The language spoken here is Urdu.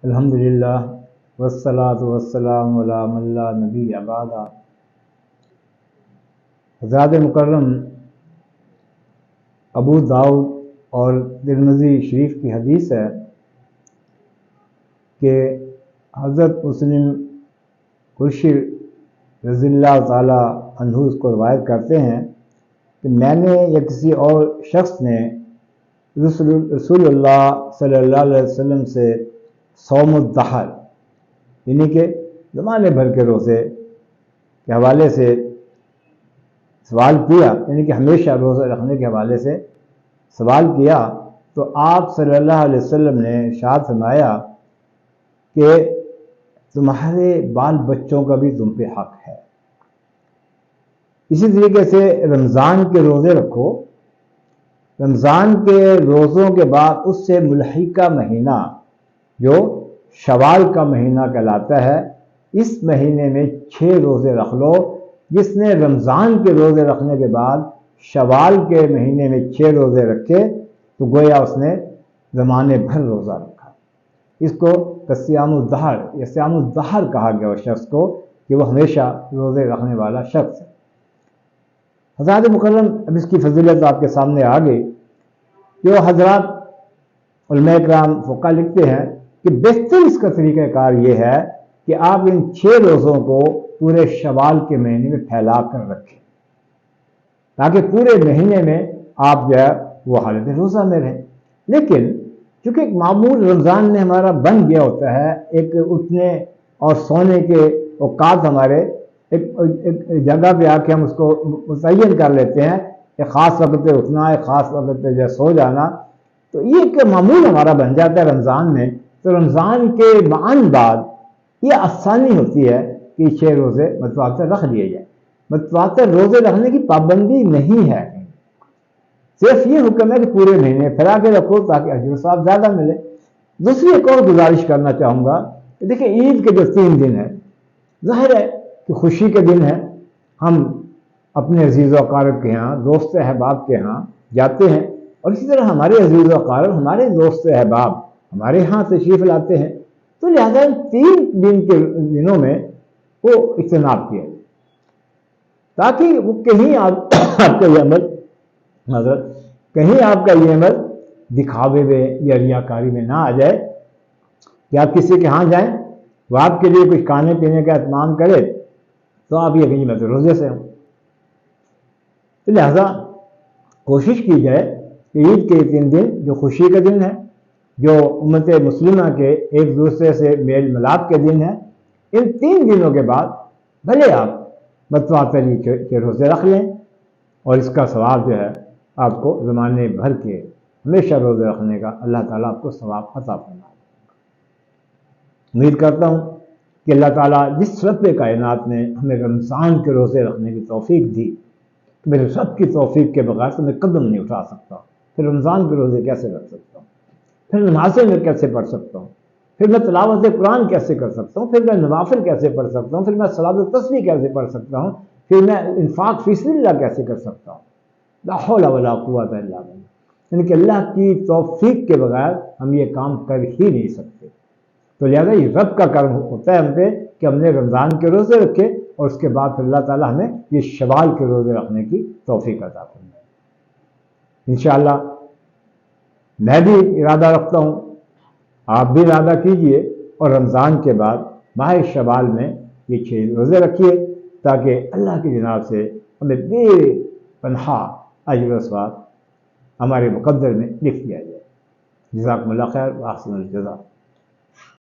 الحمدللہ والصلاۃ والسلام علی من لا نبی بعد۔ حضرات مکرم، ابو داؤد اور ترمذی شریف کی حدیث ہے کہ حضرت مسلم قرشی رضی اللہ تعالی عنہ اس کو روایت کرتے ہیں کہ میں نے یا کسی اور شخص نے رسول اللہ صلی اللہ علیہ وسلم سے صوم الدہر یعنی کہ زمانے بھر کے روزے کے حوالے سے سوال کیا، یعنی کہ ہمیشہ روزہ رکھنے کے حوالے سے سوال کیا، تو آپ صلی اللہ علیہ وسلم نے ارشاد فرمایا کہ تمہارے بال بچوں کا بھی تم پہ حق ہے۔ اسی طریقے سے رمضان کے روزے رکھو، رمضان کے روزوں کے بعد اس سے ملحقہ مہینہ جو شوال کا مہینہ کہلاتا ہے، اس مہینے میں 6 روزے رکھ لو۔ جس نے رمضان کے روزے رکھنے کے بعد شوال کے مہینے میں 6 روزے رکھے تو گویا اس نے زمانے بھر روزہ رکھا۔ اس کو صیام الدہر یا صیام الدہر کہا گیا اس شخص کو کہ وہ ہمیشہ روزے رکھنے والا شخص ہے۔ حضرات مکرم، اب اس کی فضیلت آپ کے سامنے آ گئی۔ جو حضرات علماء کرام فقہ لکھتے ہیں کہ بہتر اس کا طریقہ کار یہ ہے کہ آپ ان 6 روزوں کو پورے شوال کے مہینے میں پھیلا کر رکھیں تاکہ پورے مہینے میں آپ جو ہے وہ حالت روزہ میں رہیں۔ لیکن چونکہ ایک معمول رمضان میں ہمارا بن گیا ہوتا ہے، ایک اٹھنے اور سونے کے اوقات ہمارے ایک جگہ پہ آ کے ہم اس کو متعین کر لیتے ہیں، ایک خاص وقت پہ اٹھنا، ایک خاص وقت پہ جو سو جانا، تو یہ ایک معمول ہمارا بن جاتا ہے رمضان میں۔ تو رمضان کے معاً بعد یہ آسانی ہوتی ہے کہ 6 روزے متواتر رکھ لیے جائیں۔ متواتر روزے رکھنے کی پابندی نہیں ہے، صرف یہ حکم ہے کہ پورے مہینے پھیلا کے رکھو تاکہ اجر و ثواب زیادہ ملے۔ دوسری ایک اور گزارش کرنا چاہوں گا کہ دیکھیں، عید کے جو 3 دن ہیں، ظاہر ہے کہ خوشی کے دن ہیں، ہم اپنے عزیز و اقارب کے ہاں، دوست احباب کے ہاں جاتے ہیں، اور اسی طرح ہمارے عزیز و اقارب، ہمارے دوست احباب ہمارے ہاں تشریف لاتے ہیں، تو لہذا ان 3 دن کے دنوں میں وہ اجتناب کیا جائے تاکہ وہ کہیں آپ کا یہ عمل حضرت کہیں آپ کا یہ عمل دکھاوے میں یا ریاکاری میں نہ آ جائے کہ آپ کسی کے ہاں جائیں، وہ آپ کے لیے کچھ کھانے پینے کا اہتمام کرے تو آپ یہ کہیں میں تو روزے سے ہوں۔ تو لہذا کوشش کی جائے کہ عید کے 3 دن جو خوشی کے دن ہے، جو امت مسلمہ کے ایک دوسرے سے میل ملاپ کے دن ہے، ان 3 دنوں کے بعد بھلے آپ متواتر کے روزے رکھ لیں، اور اس کا ثواب جو ہے آپ کو زمانے بھر کے ہمیشہ روزے رکھنے کا اللہ تعالیٰ آپ کو ثواب عطا فرمائے۔ امید کرتا ہوں کہ اللہ تعالیٰ جس رب کائنات نے ہمیں رمضان کے روزے رکھنے کی توفیق دی، میرے رب کی توفیق کے بغیر تو میں قدم نہیں اٹھا سکتا، پھر رمضان کے روزے کیسے رکھ سکتا ہوں، پھر نمازیں میں کیسے پڑھ سکتا ہوں، پھر میں تلاوت قرآن کیسے کر سکتا ہوں، پھر میں نوافل کیسے پڑھ سکتا ہوں، پھر میں صلاۃ التسبیح کیسے پڑھ سکتا ہوں، پھر میں انفاق فی سبیل اللہ کیسے کر سکتا ہوں۔ لا حول ولا قوت الا باللہ، یعنی کہ اللہ کی توفیق کے بغیر ہم یہ کام کر ہی نہیں سکتے۔ تو لہذا یہ رب کا کرم ہوتا ہے ہم پہ کہ ہم نے رمضان کے روزے رکھے، اور اس کے بعد پھر اللہ تعالیٰ ہمیں یہ شوال کے روزے رکھنے کی توفیق عطا فرمائے۔ انشاءاللہ میں بھی ارادہ رکھتا ہوں، آپ بھی ارادہ کیجئے، اور رمضان کے بعد ماہ شوال میں یہ 6 روزے رکھیے تاکہ اللہ کی جناب سے ہمیں بے پنہا اجر و ثواب ہمارے مقدر میں لکھ دیا جائے۔ جزاکم اللہ خیر، واحسن الجزا۔